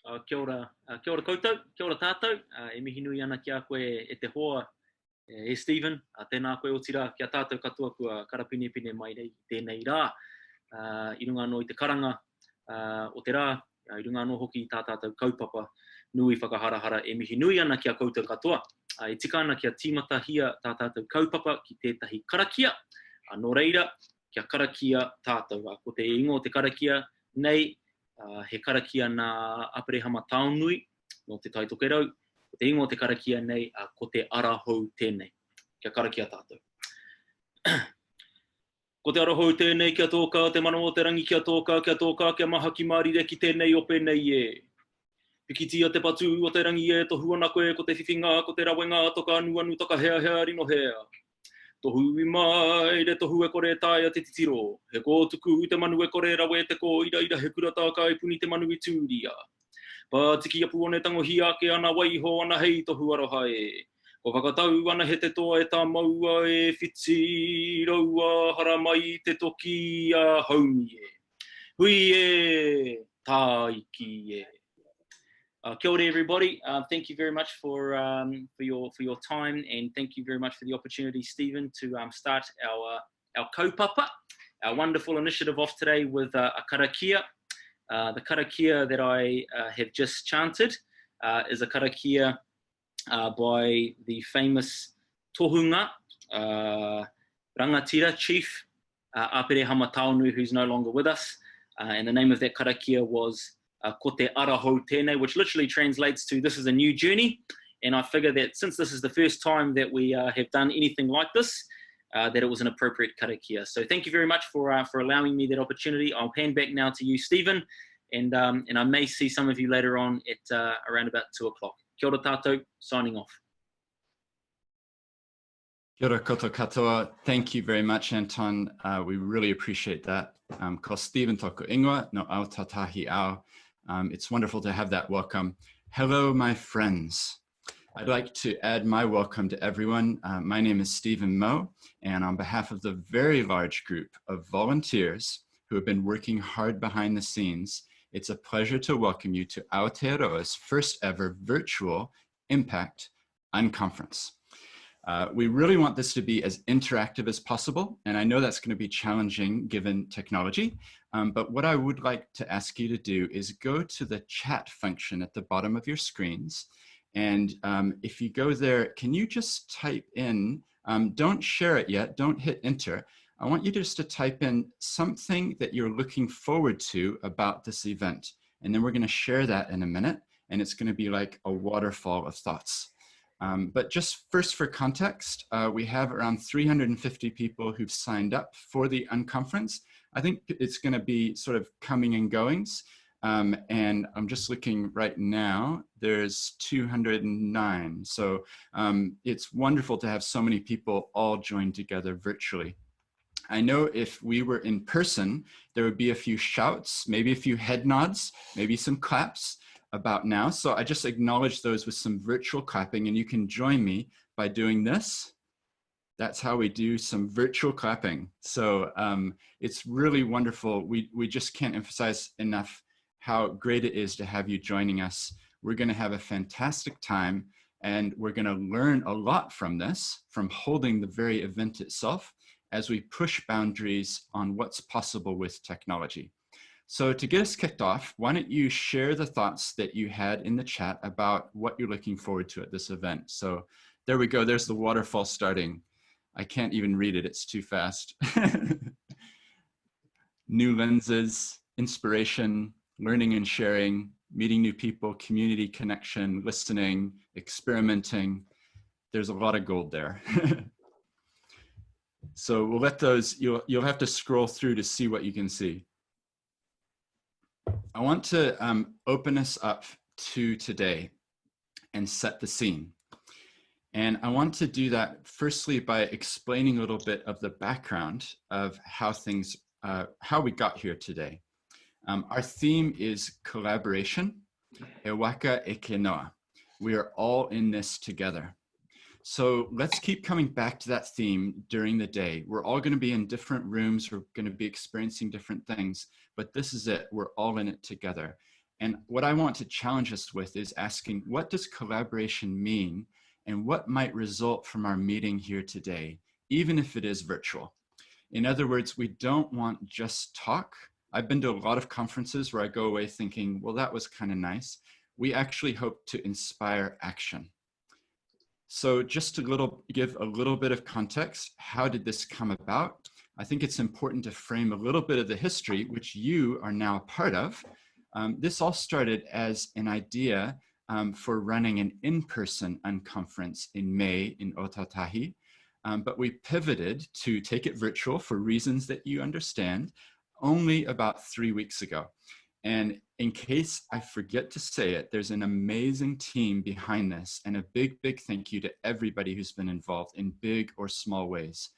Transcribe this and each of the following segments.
Kia ora koutou, kia ora tātou, e mihi nui ana ki a koe e te hoa, e Stephen, tēnā koe o tira kia tātou katoa kua karapine mai nei tēnei rā. I runga anō i te karanga o te rā, i runga anō hoki i tā tātou kaupapa nui whakaharahara, e mihi nui ana ki a koutou katoa. E tika ana kia tīmata hia tā tātou kaupapa ki tētahi karakia, nō reira, kia karakia tātou. Ko te ingo o te karakia nei, he karakia nā Aparehama Taonui, no te taitokerau, ko te ingo o te karakia nei, ko te arahou tēnei. Kia karakia tātou. Ko te arahou tēnei, kia tōka, te mana o te rangi kia tōka, kia maha ki mārire ki tēnei ope nei e. Pikitia te patu o te rangi e, tohu ana koe, ko te whiwhinga, ko te rawenga, toka anu toka hea rino hea. Tohu I mai, re tohu e kore tāia te titiro. He kōtuku I te manu e kore rawe te ko ira he kurata ka I puni te manu I tūria. Pa tiki apu one tango hi ake ana waiho ana hei tohu aroha e. Ko whakatau ana he te toa e tā maua e whiti raua hara mai te toki a haumi e. Hui e, tā iki e. Kia ora everybody. Thank you very much for your time, and thank you very much for the opportunity, Stephen, to start our kaupapa, our wonderful initiative off today with a karakia. The karakia that I have just chanted is a karakia by the famous tohunga, rangatira chief, Aparehama Taonui, who's no longer with us, and the name of that karakia was ko te arahou tēnei, which literally translates to this is a new journey. And I figure that since this is the first time that we have done anything like this, that it was an appropriate karakia. So thank you very much for allowing me that opportunity. I'll hand back now to you, Stephen, and I may see some of you later on at around about 2 o'clock. Kia ora tātou, signing off. Kia ora koto katoa. Thank you very much, Anton. We really appreciate that. Ko Stephen toko ingoa, no au tatahi au. It's wonderful to have that welcome. Hello, my friends. I'd like to add my welcome to everyone. My name is Stephen Moe, and on behalf of the very large group of volunteers who have been working hard behind the scenes, it's a pleasure to welcome you to Aotearoa's first ever virtual Impact Unconference. We really want this to be as interactive as possible, and I know that's going to be challenging given technology, but what I would like to ask you to do is go to the chat function at the bottom of your screens, and if you go there, can you just type in, don't share it yet, don't hit enter, I want you just to type in something that you're looking forward to about this event, and then we're going to share that in a minute, and it's going to be like a waterfall of thoughts. But just first for context, we have around 350 people who've signed up for the Unconference. I think it's going to be sort of coming and goings. And I'm just looking right now, there's 209. So it's wonderful to have so many people all joined together virtually. I know if we were in person, there would be a few shouts, maybe a few head nods, maybe some claps about now. So I just acknowledge those with some virtual clapping, and you can join me by doing this. That's how we do some virtual clapping. So it's really wonderful. We just can't emphasize enough how great it is to have you joining us. We're going to have a fantastic time, and we're going to learn a lot from this, from holding the very event itself, as we push boundaries on what's possible with technology. So to get us kicked off, why don't you share the thoughts that you had in the chat about what you're looking forward to at this event. So there we go, there's the waterfall starting. I can't even read it, it's too fast. New lenses, inspiration, learning and sharing, meeting new people, community connection, listening, experimenting. There's a lot of gold there. So we'll let those, you'll have to scroll through to see what you can see. I want to open us up to today and set the scene. And I want to do that firstly by explaining a little bit of the background of how things, how we got here today. Our theme is collaboration, e waka e ke noa. We are all in this together. So let's keep coming back to that theme during the day. We're all going to be in different rooms. We're going to be experiencing different things, but this is it. We're all in it together. And what I want to challenge us with is asking, what does collaboration mean, and what might result from our meeting here today, even if it is virtual? In other words, we don't want just talk. I've been to a lot of conferences where I go away thinking, well, that was kind of nice. We actually hope to inspire action. So just to give a little bit of context, how did this come about? I think it's important to frame a little bit of the history, which you are now a part of. This all started as an idea for running an in-person unconference in May in Otatahi, but we pivoted to take it virtual for reasons that you understand only about 3 weeks ago. And in case I forget to say it, there's an amazing team behind this, and a big, big thank you to everybody who's been involved in big or small ways.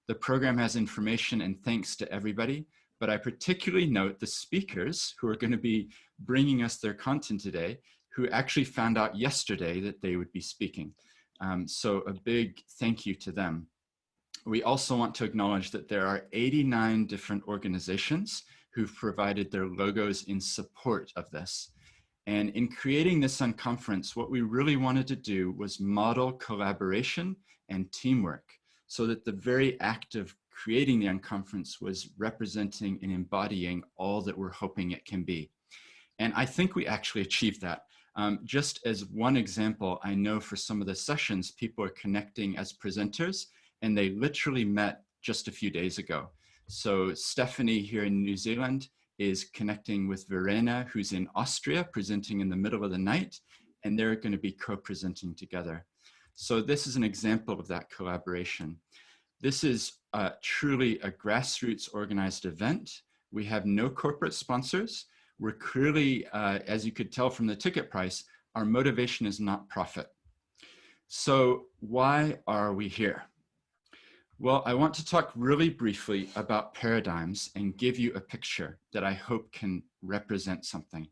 The program has information, and thanks to everybody, but I particularly note the speakers who are going to be bringing us their content today, who actually found out yesterday that they would be speaking. So a big thank you to them. We also want to acknowledge that there are 89 different organizations who've provided their logos in support of this. And in creating this unconference, what we really wanted to do was model collaboration and teamwork, so that the very act of creating the unconference was representing and embodying all that we're hoping it can be. And I think we actually achieved that. Just as one example, I know for some of the sessions, people are connecting as presenters, and they literally met just a few days ago. So Stephanie here in New Zealand is connecting with Verena, who's in Austria, presenting in the middle of the night, and they're going to be co-presenting together. So this is an example of that collaboration. This is truly a grassroots organized event. We have no corporate sponsors. We're clearly, as you could tell from the ticket price, our motivation is not profit. So why are we here? Well, I want to talk really briefly about paradigms and give you a picture that I hope can represent something.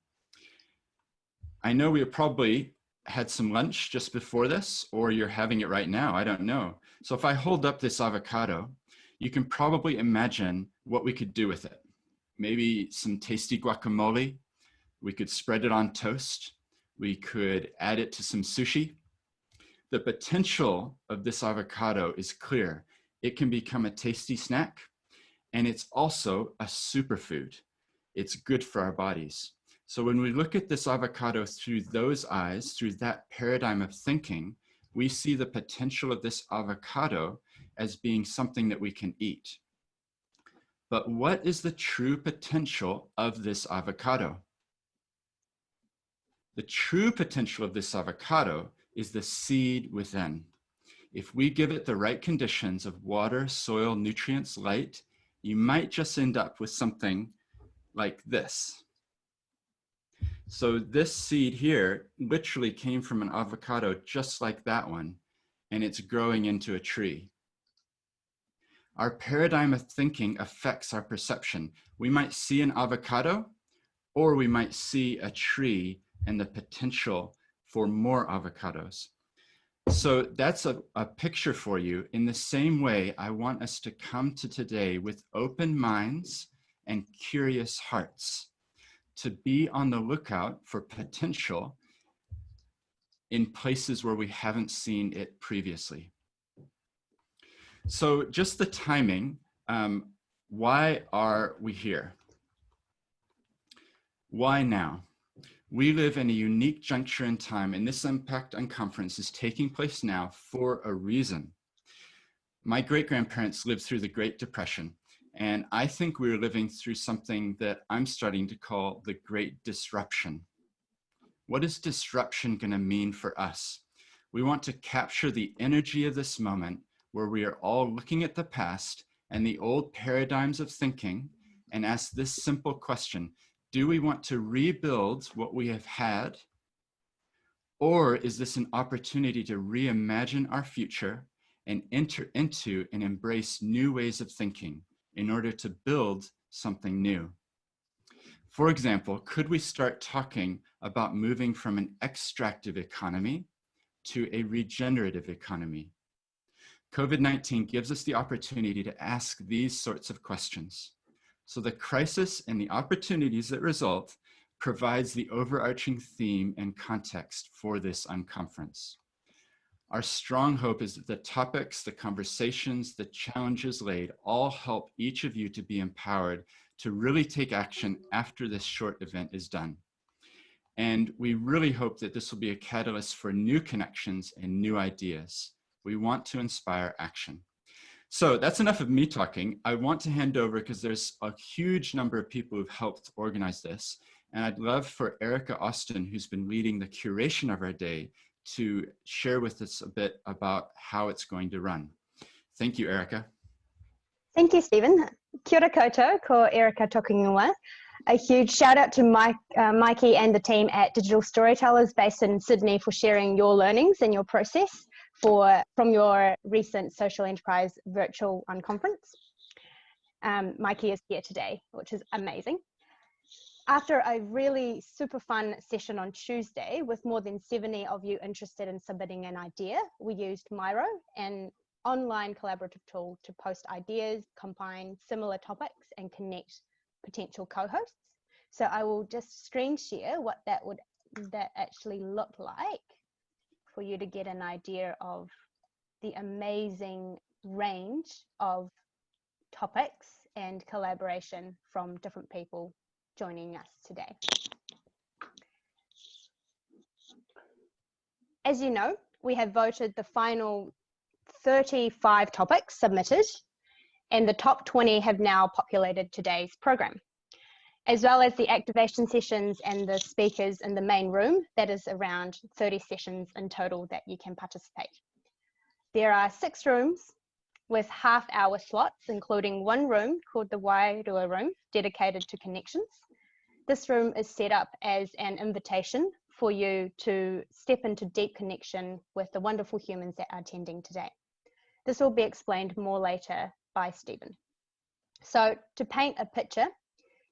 I know we probably had some lunch just before this, or you're having it right now, I don't know. So if I hold up this avocado, you can probably imagine what we could do with it. Maybe some tasty guacamole. We could spread it on toast. We could add it to some sushi. The potential of this avocado is clear. It can become a tasty snack, and it's also a superfood. It's good for our bodies. So when we look at this avocado through those eyes, through that paradigm of thinking, we see the potential of this avocado as being something that we can eat. But what is the true potential of this avocado? The true potential of this avocado is the seed within. If we give it the right conditions of water, soil, nutrients, light, you might just end up with something like this. So this seed here literally came from an avocado just like that one, and it's growing into a tree. Our paradigm of thinking affects our perception. We might see an avocado, or we might see a tree and the potential for more avocados. So that's a picture for you. In the same way, I want us to come to today with open minds and curious hearts, to be on the lookout for potential in places where we haven't seen it previously. So just the timing, why are we here? Why now? We live in a unique juncture in time, and this Impact Unconference is taking place now for a reason. My great-grandparents lived through the Great Depression, and I think we're living through something that I'm starting to call the Great Disruption. What is disruption going to mean for us? We want to capture the energy of this moment where we are all looking at the past and the old paradigms of thinking and ask this simple question: do we want to rebuild what we have had? Or is this an opportunity to reimagine our future and enter into and embrace new ways of thinking in order to build something new? For example, could we start talking about moving from an extractive economy to a regenerative economy? COVID-19 gives us the opportunity to ask these sorts of questions. So the crisis and the opportunities that result provides the overarching theme and context for this unconference. Our strong hope is that the topics, the conversations, the challenges laid all help each of you to be empowered to really take action after this short event is done. And we really hope that this will be a catalyst for new connections and new ideas. We want to inspire action. So that's enough of me talking. I want to hand over because there's a huge number of people who've helped organize this. And I'd love for Erica Austin, who's been leading the curation of our day, to share with us a bit about how it's going to run. Thank you, Erica. Thank you, Stephen. Kia ora koutou, ko Erica toku ingoa. A huge shout out to Mikey and the team at Digital Storytellers based in Sydney for sharing your learnings and your process from your recent social enterprise virtual unconference. Mikey is here today, which is amazing. After a really super fun session on Tuesday with more than 70 of you interested in submitting an idea, we used Miro, an online collaborative tool to post ideas, combine similar topics and connect potential co-hosts. So I will just screen share what that actually look like for you to get an idea of the amazing range of topics and collaboration from different people joining us today. As you know, we have voted the final 35 topics submitted, and the top 20 have now populated today's program, as well as the activation sessions and the speakers in the main room. That is around 30 sessions in total that you can participate. There are 6 rooms with half-hour slots, including one room called the Wairua room, dedicated to connections. This room is set up as an invitation for you to step into deep connection with the wonderful humans that are attending today. This will be explained more later by Stephen. So to paint a picture,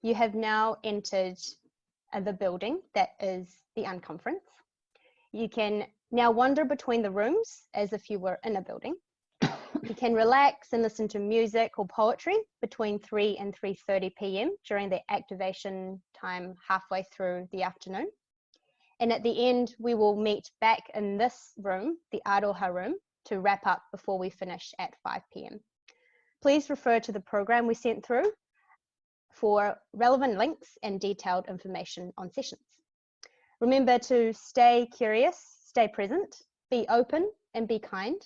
you have now entered the building that is the unconference. You can now wander between the rooms as if you were in a building. You can relax and listen to music or poetry between 3 and 3:30 p.m. during the activation time halfway through the afternoon. And at the end, we will meet back in this room, the Aroha room, to wrap up before we finish at 5 p.m. Please refer to the program we sent through for relevant links and detailed information on sessions. Remember to stay curious, stay present, be open, and be kind.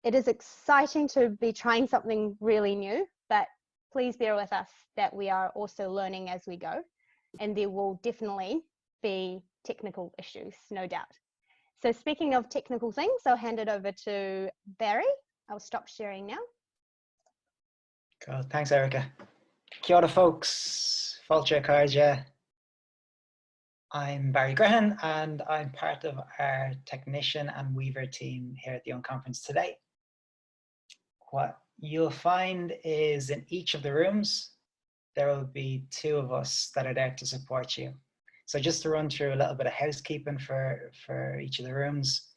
It is exciting to be trying something really new, but please bear with us that we are also learning as we go, and there will definitely be technical issues, no doubt. So speaking of technical things, I'll hand it over to Barry. I'll stop sharing now. Cool. Thanks, Erica. Kia ora, folks. Fulcha Karja. I'm Barry Grehan, and I'm part of our technician and weaver team here at the Unconference today. What you'll find is in each of the rooms, there will be 2 of us that are there to support you. So just to run through a little bit of housekeeping for each of the rooms,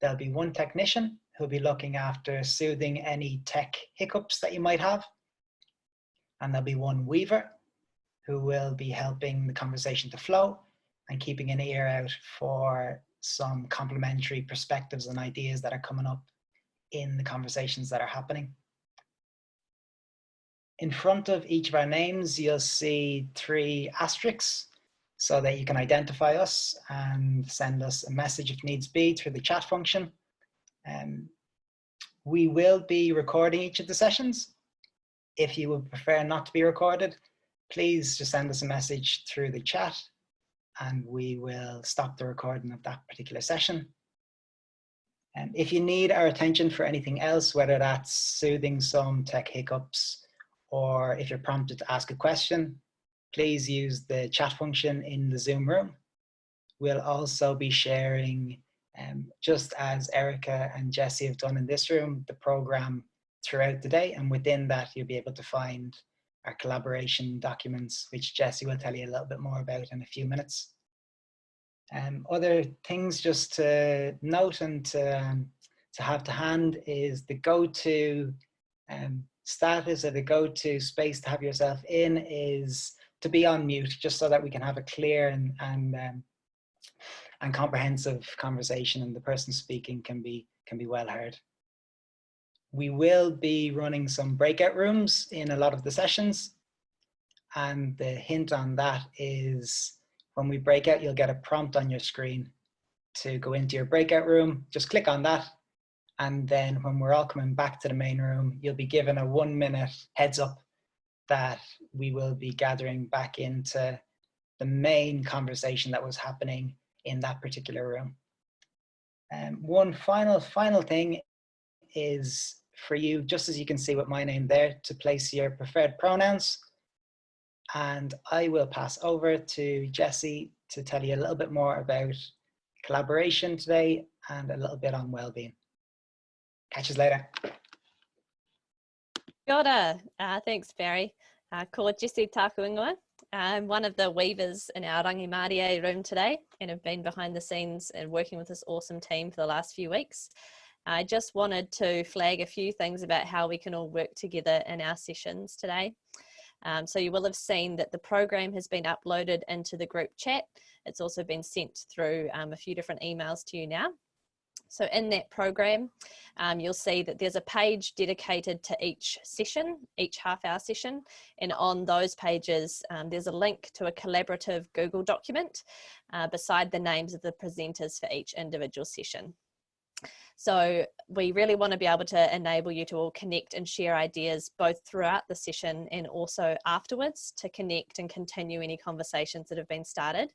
there'll be 1 technician who'll be looking after soothing any tech hiccups that you might have. And there'll be 1 weaver who will be helping the conversation to flow and keeping an ear out for some complementary perspectives and ideas that are coming up in the conversations that are happening. In front of each of our names, you'll see 3 asterisks so that you can identify us and send us a message if needs be through the chat function. We will be recording each of the sessions. If you would prefer not to be recorded, please just send us a message through the chat and we will stop the recording of that particular session. And if you need our attention for anything else, whether that's soothing some tech hiccups or if you're prompted to ask a question, please use the chat function in the Zoom room. We'll also be sharing, just as Erica and Jessie have done in this room, the program throughout the day. And within that, you'll be able to find our collaboration documents, which Jessie will tell you a little bit more about in a few minutes. Other things just to note and to have to hand is the go-to status or the go-to space to have yourself in is to be on mute, just so that we can have a clear and comprehensive conversation, and the person speaking can be well heard. We will be running some breakout rooms in a lot of the sessions, and the hint on that is when we break out, you'll get a prompt on your screen to go into your breakout room. Just click on that, and then when we're all coming back to the main room, you'll be given a 1-minute heads up that we will be gathering back into the main conversation that was happening in that particular room. One final thing is for you, just as you can see with my name there, to place your preferred pronouns. And I will pass over to Jessie to tell you a little bit more about collaboration today and a little bit on well-being. Catch us later. Kia ora. Thanks, Barry. Ko Jessie tāku ingoa. I'm one of the weavers in our Rangi Māori room today, and have been behind the scenes and working with this awesome team for the last few weeks. I just wanted to flag a few things about how we can all work together in our sessions today. So you will have seen that the program has been uploaded into the group chat. It's also been sent through a few different emails to you now. So in that program, you'll see that there's a page dedicated to each session, each half-hour session, and on those pages there's a link to a collaborative Google document beside the names of the presenters for each individual session. So we really want to be able to enable you to all connect and share ideas both throughout the session and also afterwards, to connect and continue any conversations that have been started.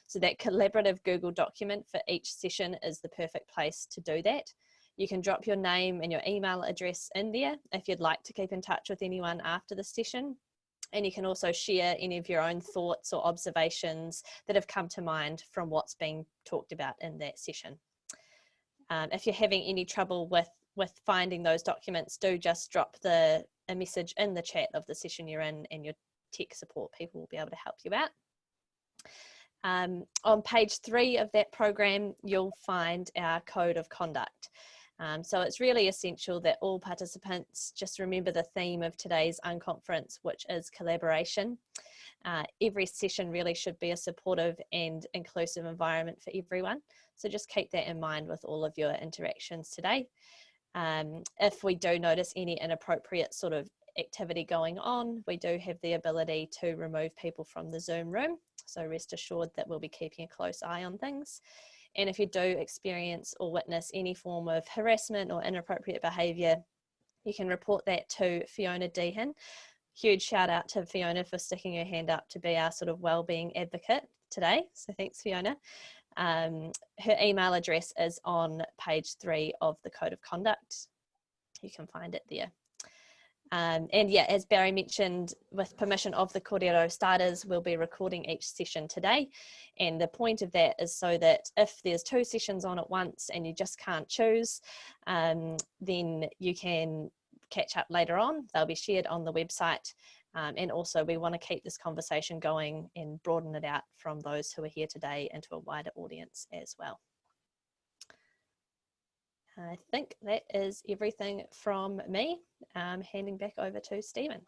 So that collaborative Google document for each session is the perfect place to do that. You can drop your name and your email address in there if you'd like to keep in touch with anyone after the session. And you can also share any of your own thoughts or observations that have come to mind from what's being talked about in that session. If you're having any trouble with finding those documents, do just drop a message in the chat of the session you're in, and your tech support people will be able to help you out. On page 3 of that program, you'll find our code of conduct. So it's really essential that all participants just remember the theme of today's unconference, which is collaboration. Every session really should be a supportive and inclusive environment for everyone. So just keep that in mind with all of your interactions today. If we do notice any inappropriate sort of activity going on, we do have the ability to remove people from the Zoom room. So rest assured that we'll be keeping a close eye on things. And if you do experience or witness any form of harassment or inappropriate behaviour, you can report that to Fiona Dehan. Huge shout out to Fiona for sticking her hand up to be our sort of wellbeing advocate today. So thanks, Fiona. Her email address is on page 3 of the Code of Conduct. You can find it there. And yeah, as Barry mentioned, with permission of the Kōrero starters, we'll be recording each session today. And the point of that is so that if there's 2 sessions on at once and you just can't choose, then you can catch up later on. They'll be shared on the website. And also we want to keep this conversation going and broaden it out from those who are here today into a wider audience as well. I think that is everything from me. Handing back over to Stephen.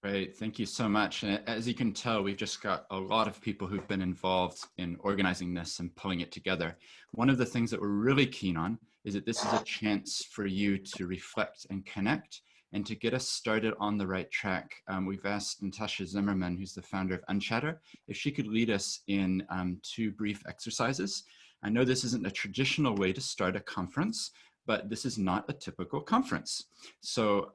Great, thank you so much. And as you can tell, we've just got a lot of people who've been involved in organizing this and pulling it together. One of the things that we're really keen on is that this is a chance for you to reflect and connect and to get us started on the right track. We've asked Natasha Zimmerman, who's the founder of Unchatter, if she could lead us in 2 brief exercises. I know this isn't a traditional way to start a conference, but this is not a typical conference. So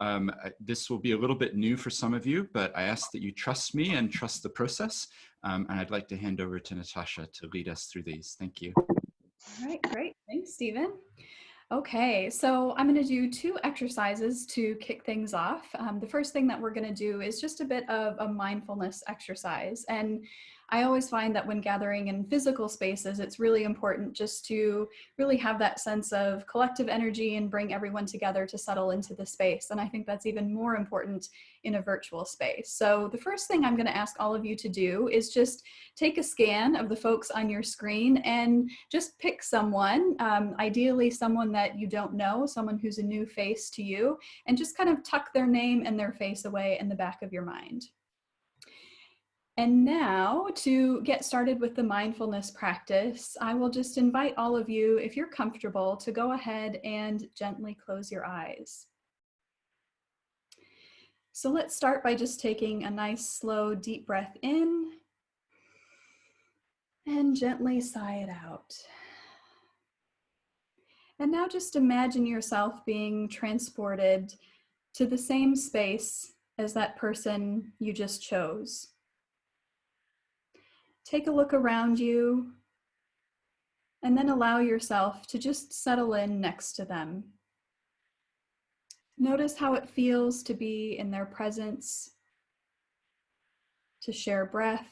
this will be a little bit new for some of you, but I ask that you trust me and trust the process. And I'd like to hand over to Natasha to lead us through these. Thank you. All right, great. Thanks, Stephen. Okay, so I'm going to do 2 exercises to kick things off. The first thing that we're going to do is just a bit of a mindfulness exercise. And I always find that when gathering in physical spaces, it's really important just to really have that sense of collective energy and bring everyone together to settle into the space. And I think that's even more important in a virtual space. So the first thing I'm going to ask all of you to do is just take a scan of the folks on your screen and just pick someone, ideally someone that you don't know, someone who's a new face to you, and just kind of tuck their name and their face away in the back of your mind. And now to get started with the mindfulness practice, I will just invite all of you, if you're comfortable, to go ahead and gently close your eyes. So let's start by just taking a nice, slow, deep breath in and gently sigh it out. And now just imagine yourself being transported to the same space as that person you just chose. Take a look around you and then allow yourself to just settle in next to them. Notice how it feels to be in their presence, to share breath,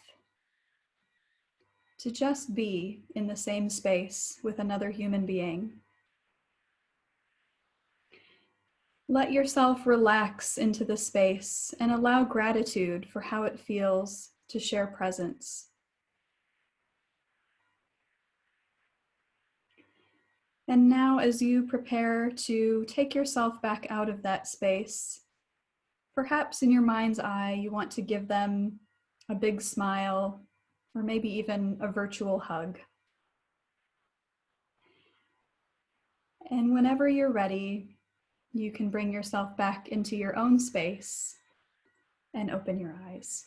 to just be in the same space with another human being. Let yourself relax into the space and allow gratitude for how it feels to share presence. And now, as you prepare to take yourself back out of that space, perhaps in your mind's eye, you want to give them a big smile, or maybe even a virtual hug. And whenever you're ready, you can bring yourself back into your own space and open your eyes.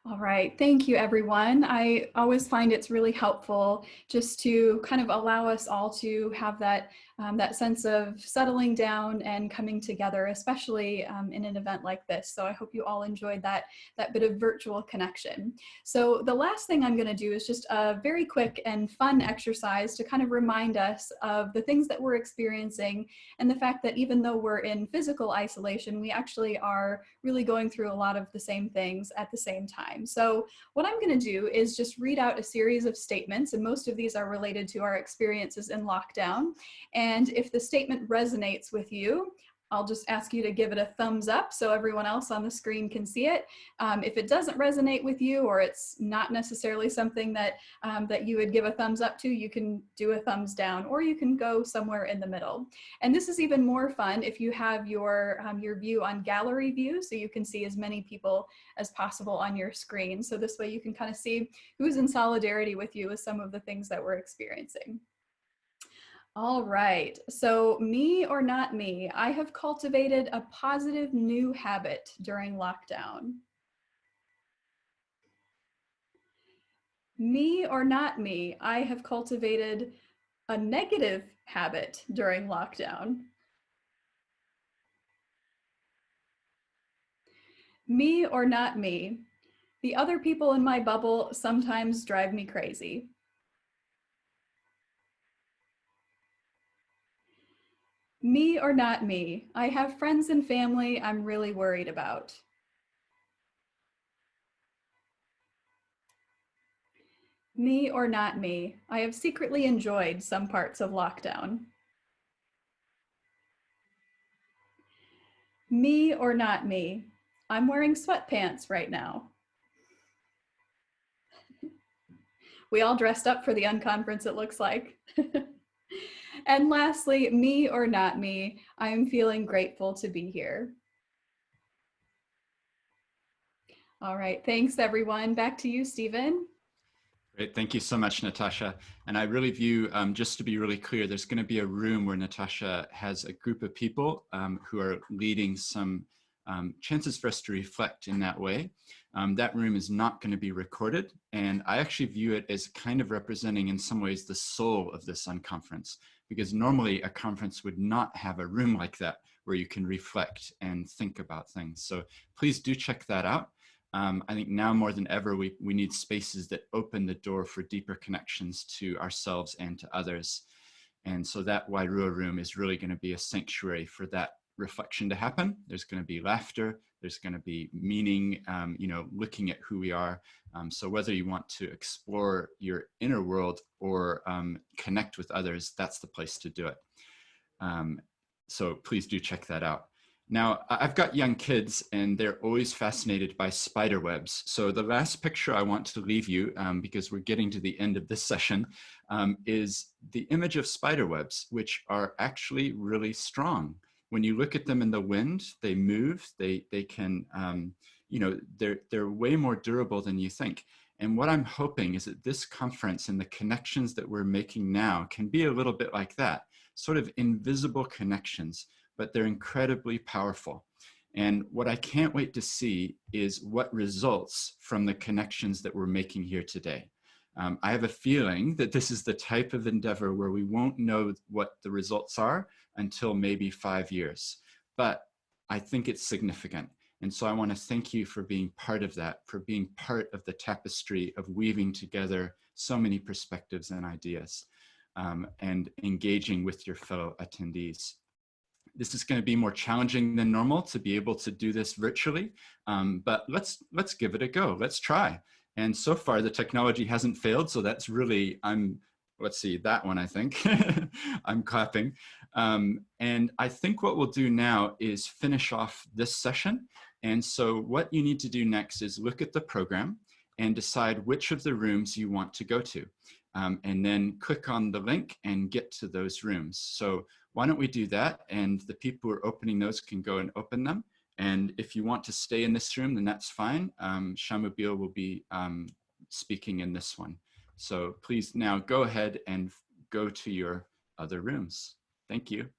All right, thank you everyone. I always find it's really helpful just to kind of allow us all to have that sense of settling down and coming together, especially in an event like this. So I hope you all enjoyed that bit of virtual connection. So the last thing I'm gonna do is just a very quick and fun exercise to kind of remind us of the things that we're experiencing and the fact that even though we're in physical isolation, we actually are really going through a lot of the same things at the same time. So what I'm going to do is just read out a series of statements, and most of these are related to our experiences in lockdown. And if the statement resonates with you, I'll just ask you to give it a thumbs up so everyone else on the screen can see it. If it doesn't resonate with you, or it's not necessarily something that, that you would give a thumbs up to, you can do a thumbs down, or you can go somewhere in the middle. And this is even more fun if you have your view on gallery view, so you can see as many people as possible on your screen. So this way you can kind of see who's in solidarity with you with some of the things that we're experiencing. All right, so me or not me, I have cultivated a positive new habit during lockdown. Me or not me, I have cultivated a negative habit during lockdown. Me or not me, the other people in my bubble sometimes drive me crazy. Me or not me, I have friends and family I'm really worried about. Me or not me, I have secretly enjoyed some parts of lockdown. Me or not me, I'm wearing sweatpants right now. We all dressed up for the unconference, it looks like. And lastly, me or not me, I am feeling grateful to be here. All right, thanks everyone. Back to you, Stephen. Great, thank you so much, Natasha. And I really view, just to be really clear, there's going to be a room where Natasha has a group of people who are leading some chances for us to reflect in that way. That room is not going to be recorded, and I actually view it as kind of representing in some ways the soul of this unconference, because normally a conference would not have a room like that where you can reflect and think about things. So please do check that out. I think now more than ever, we need spaces that open the door for deeper connections to ourselves and to others. And so that Wairua room is really going to be a sanctuary for that reflection to happen. There's going to be laughter, there's going to be meaning, you know, looking at who we are. So whether you want to explore your inner world or connect with others, that's the place to do it. So please do check that out. Now, I've got young kids and they're always fascinated by spider webs. So the last picture I want to leave you, because we're getting to the end of this session, is the image of spider webs, which are actually really strong. when you look at them in the wind, they move, they can, you know, they're way more durable than you think. And what I'm hoping is that this conference and the connections that we're making now can be a little bit like that, sort of invisible connections, but they're incredibly powerful. And what I can't wait to see is what results from the connections that we're making here today. I have a feeling that this is the type of endeavor where we won't know what the results are until maybe 5 years, but I think it's significant. And so I want to thank you for being part of that, for being part of the tapestry of weaving together so many perspectives and ideas, and engaging with your fellow attendees. This is going to be more challenging than normal to be able to do this virtually, but let's give it a go. Let's try. And so far the technology hasn't failed, so that's really, let's see, that one I think, I'm clapping. And I think what we'll do now is finish off this session. And so what you need to do next is look at the program and decide which of the rooms you want to go to. And then click on the link and get to those rooms. So why don't we do that? And the people who are opening those can go and open them. And if you want to stay in this room, then that's fine. Shamubil will be speaking in this one. So please now go ahead and go to your other rooms. Thank you.